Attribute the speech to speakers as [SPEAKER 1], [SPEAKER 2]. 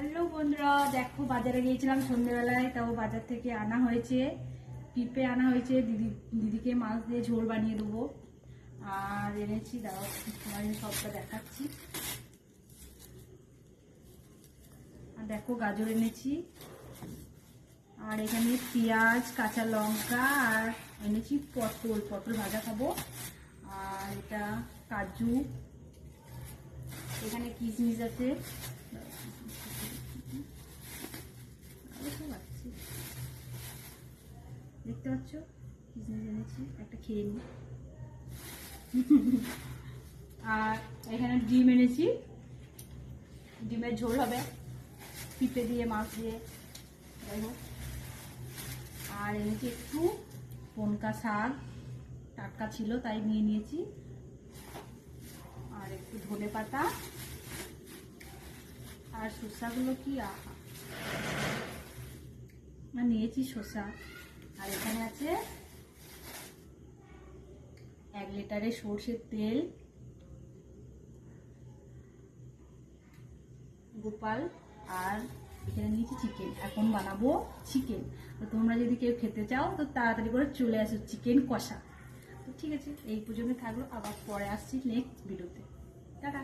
[SPEAKER 1] Hello বন্ধুরা, দেখো বাজারে গিয়েছিলাম সন্ধ্যেবেলায়, তাও বাজার থেকে আনা হয়েছে পিঁপে আনা হয়েছে। দিদিকে মাছ দিয়ে ঝোল বানিয়ে দেবো। আর এনেছি, দাও তোমার সবটা দেখাচ্ছি। আর দেখো গাজর এনেছি, আর এখানে পেঁয়াজ, কাঁচা লঙ্কা, আর এনেছি পটল ভাজা খাবো। আর এটা কাজু, এখানে কিশমিশ আছে, দেখতে পাচ্ছ কিশমিশ এনেছি, একটা খেয়ে নি। আর এখানে ডিম এনেছি, ডিমের ঝোল হবে পিঁপে দিয়ে, মাছ দিয়ে, যাই হোক। আর এনেছি একটু পনকা শাক, টাটকা ছিল তাই নিয়ে নিয়েছি। আর একটু ধনে পাতা, আর শসাগুলো কি আহা, নিয়েছি শসা। আর এখানে আছে 1 লিটারের সর্ষের তেল, গোপাল। আর এখানে নিয়েছি চিকেন, এখন বানাবো চিকেন। তো তোমরা যদি কেউ খেতে চাও তো তাড়াতাড়ি করে চলে আসো, চিকেন কষা। তো ঠিক আছে, এই পর্যন্ত থাকলো, আবার পরে আসছি নেক্সট ভিডিওতে। টাটা।